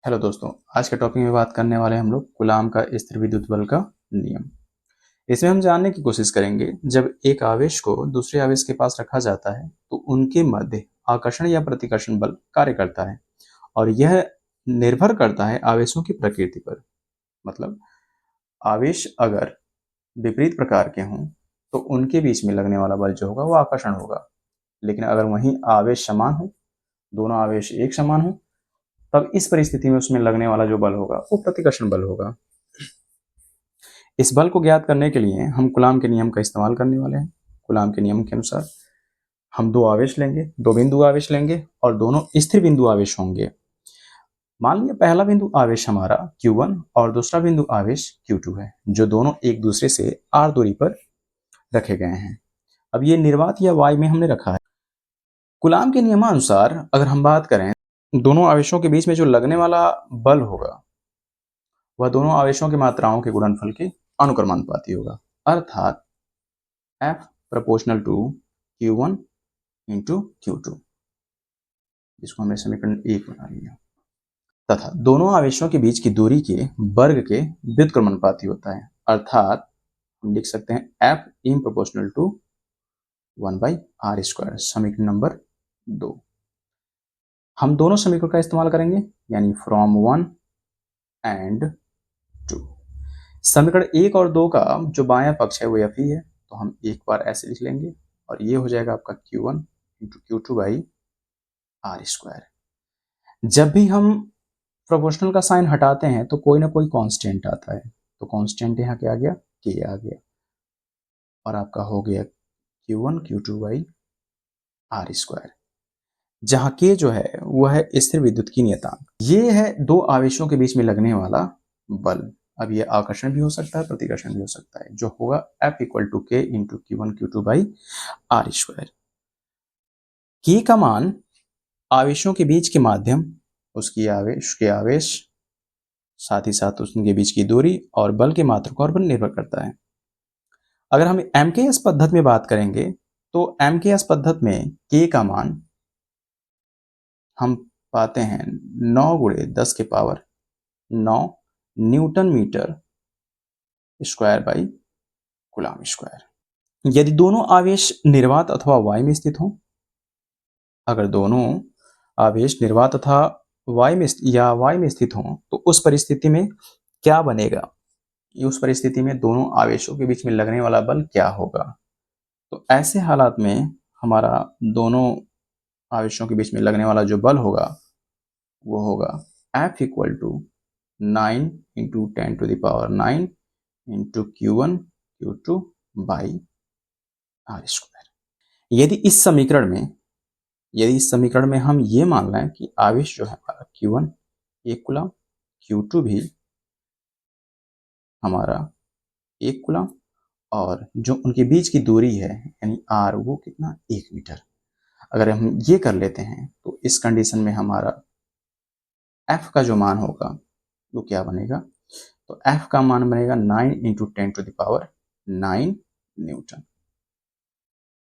Hello दोस्तों, आज के टॉपिक में बात करने वाले हम लोग कूलाम का स्थिर विद्युत बल का नियम। इसमें हम जानने की कोशिश करेंगे, जब एक आवेश को दूसरे आवेश के पास रखा जाता है तो उनके मध्य आकर्षण या प्रतिकर्षण बल कार्य करता है और यह निर्भर करता है आवेशों की प्रकृति पर। मतलब आवेश अगर विपरीत प्रकार के हों तो उनके बीच में लगने वाला बल जो होगा वो आकर्षण होगा, लेकिन अगर वहीं आवेश समान हो, दोनों आवेश एक समान हो, तब इस परिस्थिति में उसमें लगने वाला जो बल होगा वो प्रतिकर्षण बल होगा। इस बल को ज्ञात करने के लिए हम कूलाम के नियम का इस्तेमाल करने वाले हैं। कूलाम के नियम के अनुसार हम दो आवेश लेंगे, दो बिंदु आवेश लेंगे और दोनों स्थिर बिंदु आवेश होंगे। मान लिया पहला बिंदु आवेश हमारा Q1 और दूसरा बिंदु आवेश Q2 है, जो दोनों एक दूसरे से r दूरी पर रखे गए हैं। अब ये निर्वात या y में हमने रखा है। कूलाम के नियमानुसार अगर हम बात करें, दोनों आवेशों के बीच में जो लगने वाला बल होगा वह दोनों आवेशों की मात्राओं के गुणनफल के अनुक्रमानुपाती होगा, अर्थात F proportional to Q1 into Q2, जिसको हमने समीकरण 1 बना लिया, तथा दोनों आवेशों के बीच की दूरी के वर्ग के व्युत्क्रमानुपाती होता है, अर्थात हम लिख सकते हैं F in proportional to 1/r²। समीकरण नंबर 2। हम दोनों समीकरण का इस्तेमाल करेंगे, यानी फ्रॉम 1 एंड 2। समीकरण 1 और 2 का जो बायां पक्ष है वो F ही है, तो हम एक बार ऐसे लिख लेंगे और ये हो जाएगा आपका Q1 इंटू Q2/r²। जब भी हम प्रोपोर्शनल का साइन हटाते हैं तो कोई ना कोई कांस्टेंट आता है, तो कांस्टेंट यहाँ क्या आ गया, K आ गया, और आपका हो गया Q1 Q2/r², जहाँ K जो है वह है स्थिर विद्युत की नियतांक। ये है दो आवेशों के बीच में लगने वाला बल। अब ये आकर्षण भी हो सकता है, प्रतिकर्षण भी हो सकता है, जो होगा F equal to K into Q1 Q2/r²। K का मान आवेशों के बीच के माध्यम, उसकी आवेश के आवेश, साथ ही साथ उनके बीच की दूरी और बल के मात्रकों पर निर्भर करता है। अगर हम MKS पद्धति में बात करेंगे तो MKS पद्धति में K का मान हम पाते हैं 9 × 10⁻⁹ newton metre square by coulomb square. यदि दोनों आवेश निर्वात अथवा वाय में स्थित हों, अगर दोनों आवेश निर्वात तथा वाय में स्थित हों तो उस परिस्थिति में क्या बनेगा, उस परिस्थिति में दोनों आवेशों के बीच में लगने वाला बल क्या होगा। तो ऐसे हालात में हमारा दोनों आवेशों के बीच में लगने वाला जो बल होगा वो होगा F equal to 9 into 10⁹ into Q1 Q2/r²। यदि इस समीकरण में हम ये मान लें कि आवेश जो है हमारा Q1 1 कूलम, Q2 भी हमारा 1 कूलम, और जो उनके बीच की दूरी है यानी r वो कितना, 1 मीटर। अगर हम ये कर लेते हैं तो इस कंडीशन में हमारा F का जो मान होगा वो क्या बनेगा, तो F का मान बनेगा 9 इंटू 10⁹ न्यूटन।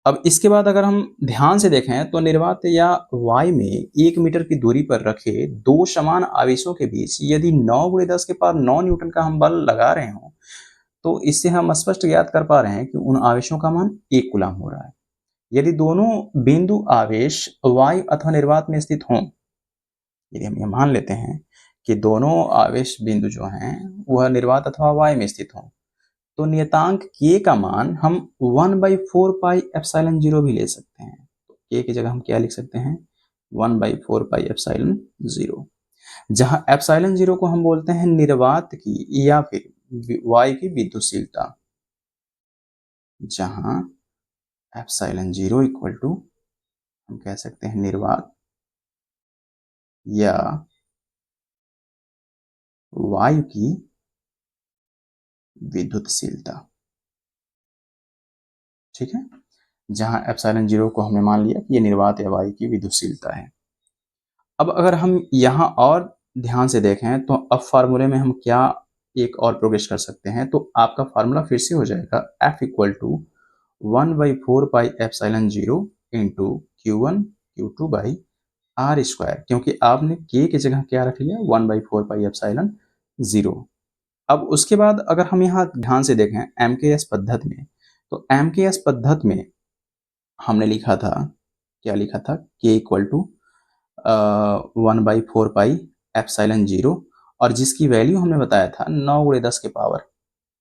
अब इसके बाद अगर हम ध्यान से देखें तो निर्वात या वाय में 1 मीटर की दूरी पर रखे दो समान आवेशों के बीच यदि 9 × 10⁹ न्यूटन का हम बल लगा रहे हो, तो इससे हम स्पष्ट ज्ञात कर पा रहे हैं कि उन आवेशों का मान 1 कूलम हो रहा है। यदि दोनों बिंदु आवेश वाय अथवा निर्वात में स्थित हों, यदि हम ये मान लेते हैं कि दोनों आवेश बिंदु जो हैं वह निर्वात अथवा वाय में स्थित हों, तो नियतांक K का मान हम 1/4πε0 भी ले सकते हैं। तो K की जगह हम क्या लिख सकते हैं, 1/4πε0, जहां ε0 को हम बोलते हैं निर्वात की या फिर वाय की विद्युतशीलता, जहां ε0 इक्वल टू हम कह सकते हैं निर्वात या वायु की विद्युतशीलता। ठीक है, जहां ε0 को हमने मान लिया कि ये निर्वात या वायु की विद्युतशीलता है। अब अगर हम यहाँ और ध्यान से देखें तो अब फार्मूले में हम क्या एक और प्रोग्रेस कर सकते हैं, तो आपका फार्मूला फिर से हो जाएगा F equal to 1/4πε0 into Q1 Q2/r²। R square, क्योंकि आपने के की जगह क्या रख लिया, 1/4 पाई एप्सिलॉन 0। अब उसके बाद अगर हम यहाँ ध्यान से देखें एमकेएस पद्धति में, तो एमकेएस पद्धति में हमने लिखा था, क्या लिखा था, के इक्वल टू 1/4 पाई एप्सिलॉन 0, और जिसकी वैल्यू हमने बताया था 9 × 10⁻⁹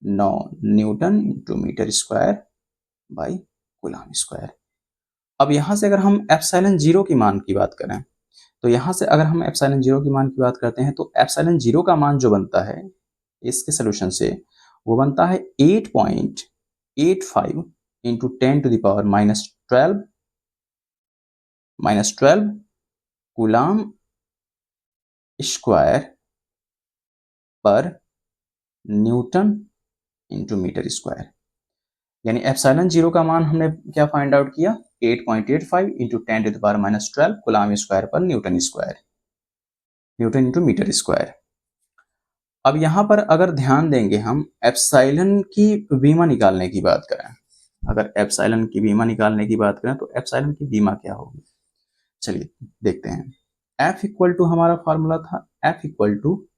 newton into metre square by coulomb square. अब यहाँ से अगर हम एप्सिलॉन 0 की मान की बात करें, तो यहाँ से अगर हम एप्सिलॉन 0 की मान की बात करते हैं, तो एप्सिलॉन 0 का मान जो बनता है इसके सोल्यूशन से, वो बनता है 8.85 इंटू 10⁻⁻12 कूलम स्क्वायर पर न्यूटन इंटू मीटर स्क्वायर। यानी एप्सिलॉन 0 का मान हमने क्या फाइंड आउट किया, 8.85 इंटू 10⁻⁻12 कूलम स्क्वायर पर newton square, newton into metre square. अब यहाँ पर अगर ध्यान देंगे हम एप्सिलॉन की बीमा निकालने की बात करें, अगर एप्सिलॉन की बीमा निकालने की बात करें तो एप्सिलॉन की बीमा क्या होगी, चलिए देखते हैं। F इक्वल टू हमारा फॉर्मूला था, F equal to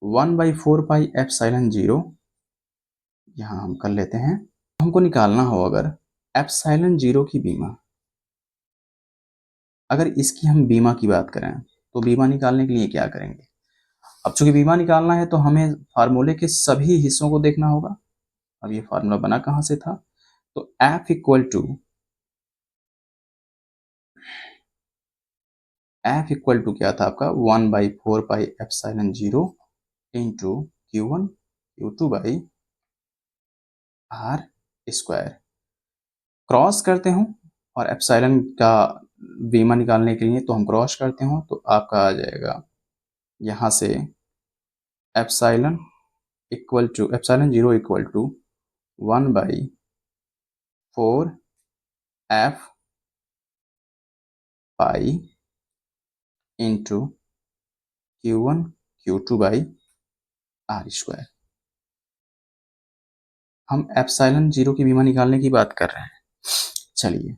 1/4 pi epsilon 0, यहाँ हम कर लेते हैं। हमको निकालना हो अगर एप्सिलॉन 0 की बीमा, अगर इसकी हम बीमा की बात करें तो बीमा निकालने के लिए क्या करेंगे। अब चूंकि बीमा निकालना है तो हमें फार्मूले के सभी हिस्सों को देखना होगा। अब ये फार्मूला बना कहाँ से था, तो F इक्वल टू क्या था आपका, 1/4 pi epsilon 0 into Q1 Q2 by r square. Cross करते हो और एप्सिलॉन का बीमा निकालने के लिए तो हम क्रॉस करते हो, तो आपका आ जाएगा यहाँ से epsilon epsilon 0 equal to 1/4 F pi into Q1 Q2 by r square. हम एप्सिलॉन 0 की बीमा निकालने की बात कर रहे हैं। चलिए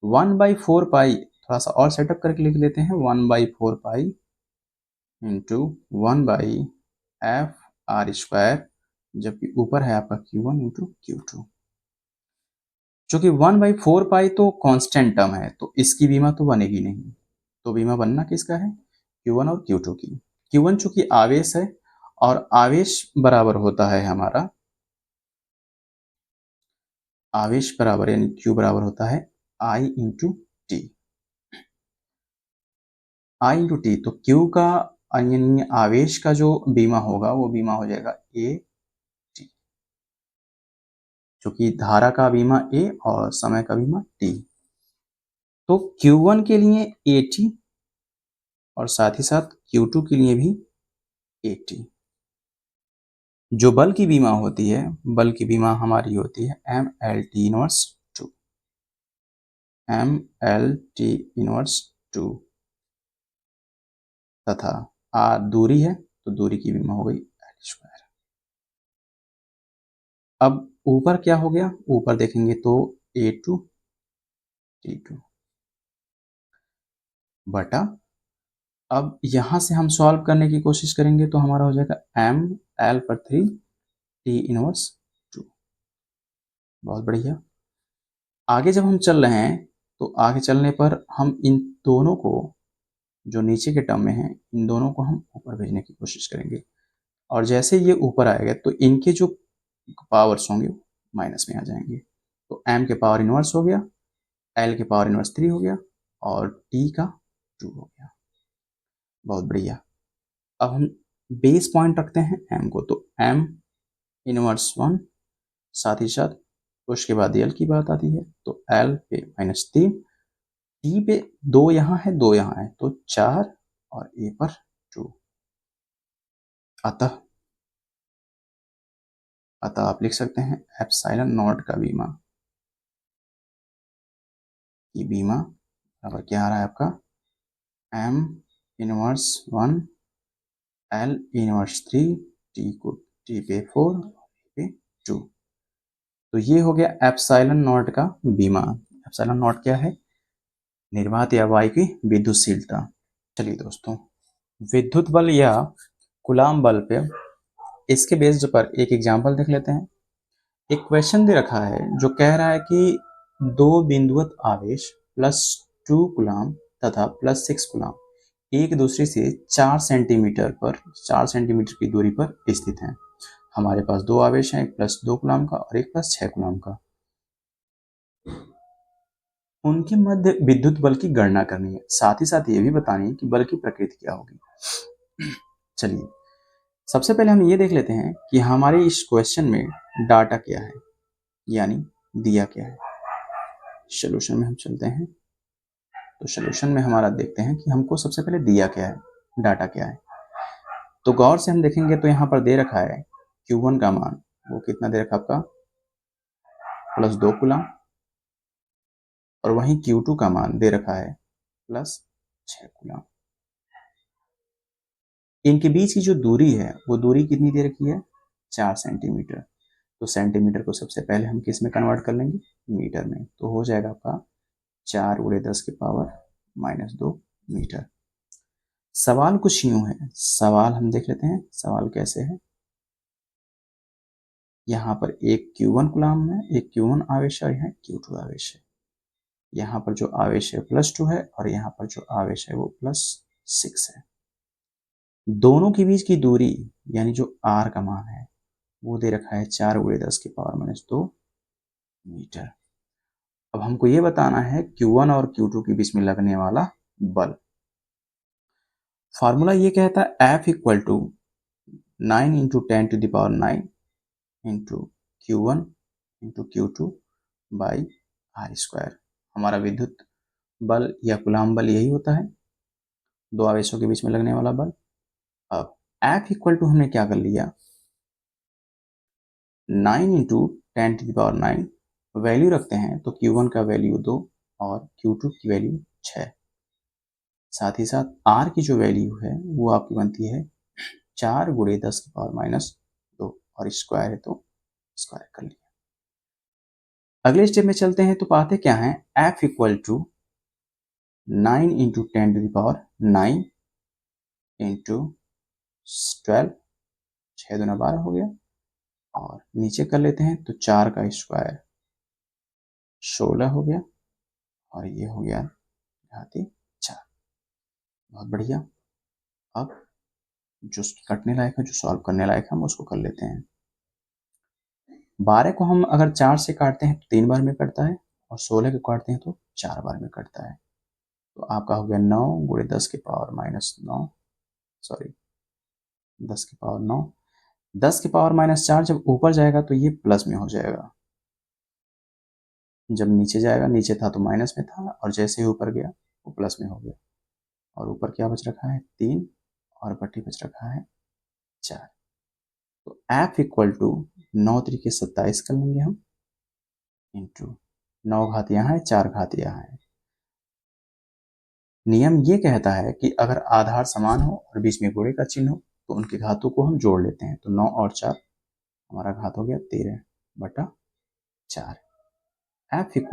1/4 पाई थोड़ा सा और सेटअप करके लिख लेते हैं, 1/4 pi into 1/f are square, जबकि ऊपर है आपका Q1 इंटू Q2। चूंकि 1/4 पाई तो कांस्टेंट टर्म है तो इसकी बीमा तो बनेगी नहीं, तो बीमा बनना किसका है, Q1 और Q2 की। Q1 चूंकि आवेश है और आवेश बराबर होता है हमारा, आवेश बराबर यानी Q बराबर होता है I into T, I into T. तो Q का यानी आवेश का जो बीमा होगा वो बीमा हो जाएगा A टी, क्योंकि धारा का बीमा A और समय का बीमा T। तो Q1 के लिए AT और साथ ही साथ Q2 के लिए भी AT। जो बल की बीमा होती है, बल की बीमा हमारी होती है MLT−2, MLT−2 तथा R दूरी है तो दूरी की बीमा हो गई L स्क्वायर। अब ऊपर क्या हो गया, ऊपर देखेंगे तो A2 T2 बटा, अब यहां से हम सॉल्व करने की कोशिश करेंगे तो हमारा हो जाएगा ML/3 T−2। बहुत बढ़िया। आगे जब हम चल रहे हैं तो आगे चलने पर हम इन दोनों को, जो नीचे के टर्म में है, इन दोनों को हम ऊपर भेजने की कोशिश करेंगे, और जैसे ये ऊपर आएगा तो इनके जो पावर्स होंगे माइनस में आ जाएंगे। तो m के पावर इनवर्स हो गया, l के पावर इनवर्स 3 हो गया और t का 2 हो गया। बहुत बढ़िया। अब हम बेस पॉइंट रखते हैं m को, तो m इनवर्स 1, साथ ही साथ उसके बाद l की बात आती है तो l पे -3, t पे 2 यहाँ है 2 यहाँ है तो 4 और a पर 2। अतः आप लिख सकते हैं एप्सिलॉन नॉट का बीमा, की बीमा बराबर क्या आ रहा है आपका, m inverse 1 l inverse 3 t को t पे 4 पे 2। तो ये हो गया एप्सिलॉन नॉट का बीमा। एप्सिलॉन नॉट क्या है, निर्वात या वायु की विद्युतशीलता। चलिए दोस्तों, विद्युत बल या कूलाम बल पे इसके बेस पर एक एग्जाम्पल देख लेते हैं। एक क्वेश्चन दे रखा है जो कह रहा है कि दो बिंदुवत आवेश +2 कूलाम तथा +6 कूलाम एक दूसरे से 4 सेंटीमीटर की दूरी पर स्थित हैं। हमारे पास दो आवेश हैं, एक +2 कूलाम का और एक +6 कूलाम का। उनके मध्य विद्युत बल की गणना करनी है, साथ ही साथ ये भी बतानी है कि बल की प्रकृति क्या होगी। चलिए, सबसे पहले हम ये देख लेते हैं कि हमारे इस क्वेश्चन में डाटा क्या है, यानी दिया क्या है। सोल्यूशन में हम चलते हैं, तो सोल्यूशन में हमारा देखते हैं कि हमको सबसे पहले दिया क्या है, डाटा क्या है। तो गौर से हम देखेंगे तो यहाँ पर दे रखा है Q1 का मान, वो कितना दे रखा आपका +2 कूलाम, और वहीं Q2 का मान दे रखा है +6 कूलाम। इनके बीच की जो दूरी है वो दूरी कितनी दे रखी है, 4 सेंटीमीटर। तो सेंटीमीटर को सबसे पहले हम किस में कन्वर्ट कर लेंगे, मीटर में। तो हो जाएगा आपका 4×10⁻²मीटर। सवाल कुछ यूं है, सवाल हम देख लेते हैं सवाल कैसे है। यहाँ पर एक Q1 कूलाम है, एक Q1 आवेश है और यहाँ Q2 आवेश है। यहाँ पर जो आवेश है +2 है और यहाँ पर जो आवेश है वो +6 है। दोनों के बीच की दूरी यानी जो R का मान है वो दे रखा है 4×10⁻²मीटर। अब हमको ये बताना है Q1 और Q2 के बीच में लगने वाला बल। फार्मूला ये कहता है F = 9 × 10⁹ Q1 × Q2/r²। हमारा विद्युत बल या कूलाम बल यही होता है, दो आवेशों के बीच में लगने वाला बल। अब F = हमने क्या कर लिया, 9 × 10⁹ वैल्यू रखते हैं तो Q1 का वैल्यू 2 और Q2 की वैल्यू 6। साथ ही साथ R की जो वैल्यू है वो आपकी बनती है 4×10⁻² और स्क्वायर है तो स्क्वायर कर लिया। अगले स्टेप में चलते हैं तो पाते क्या है, F = 9 × 10⁹ × 12, 6 दूना 12 हो गया, और नीचे कर लेते हैं तो 4 का स्क्वायर 16 हो गया, और ये हो गया घाती 4। बहुत बढ़िया। अब जो कटने लायक है, जो सॉल्व करने लायक है, हम उसको कर लेते हैं। 12 को हम अगर 4 से काटते हैं तो 3 बार में कटता है, और 16 को काटते हैं तो 4 बार में कटता है। तो आपका हो गया 9×10⁻⁹ सॉरी 10⁻⁹। 10⁻⁴ जब ऊपर जाएगा तो ये प्लस में हो जाएगा, जब नीचे जाएगा, नीचे था तो माइनस में था, और जैसे ही ऊपर गया वो प्लस में हो गया। और ऊपर क्या बच रखा है, 3, और बट्टी बच रखा है 4। तो F = 9 × 27 कर लेंगे हम, इंटू 9 घात यहाँ है, 4 घात यहाँ है। नियम ये कहता है कि अगर आधार समान हो और बीच में गुणे का चिन्ह हो तो उनके घातों को हम जोड़ लेते हैं। तो 9 और 4 हमारा घात हो गया 13/4। F =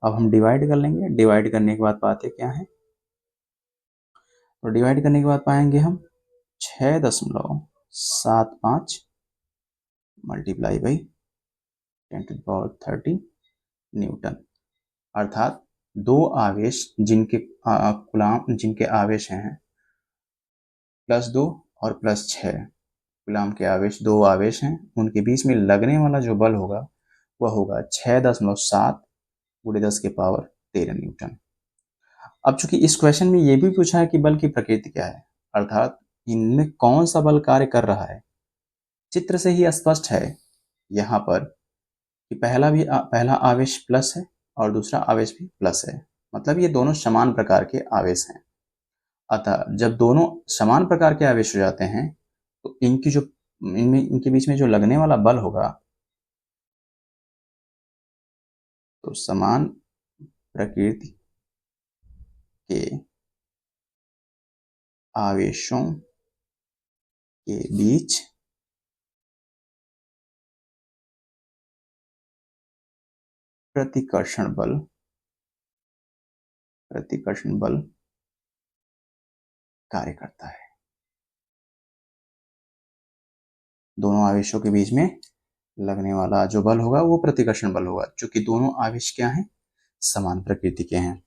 अब हम डिवाइड कर लेंगे, डिवाइड करने के बाद पाते क्या है, तो डिवाइड करने के बाद पाएंगे हम 6.75 मल्टीप्लाई बाई 10⁻30 न्यूटन। अर्थात दो आवेश जिनके कूलाम जिनके आवेश हैं +2 और +6, कूलाम के आवेश, दो आवेश हैं, उनके बीच में लगने वाला जो बल होगा वह होगा 6.7 × 10⁻13 न्यूटन। अब चूंकि इस क्वेश्चन में ये भी पूछा है कि बल की प्रकृति क्या है, अर्थात इनमें कौन सा बल कार्य कर रहा है। चित्र से ही स्पष्ट है यहाँ पर कि पहला आवेश प्लस है और दूसरा आवेश भी प्लस है, मतलब ये दोनों समान प्रकार के आवेश हैं। अतः जब दोनों समान प्रकार के आवेश हो जाते हैं तो इनके बीच में जो लगने वाला बल होगा तो समान प्रकृति के आवेशों के बीच प्रतिकर्षण बल प्रतिकर्षण बल कार्य करता है। दोनों आवेशों के बीच में लगने वाला जो बल होगा वो प्रतिकर्षण बल होगा, क्योंकि दोनों आवेश क्या हैं, समान प्रकृति के हैं।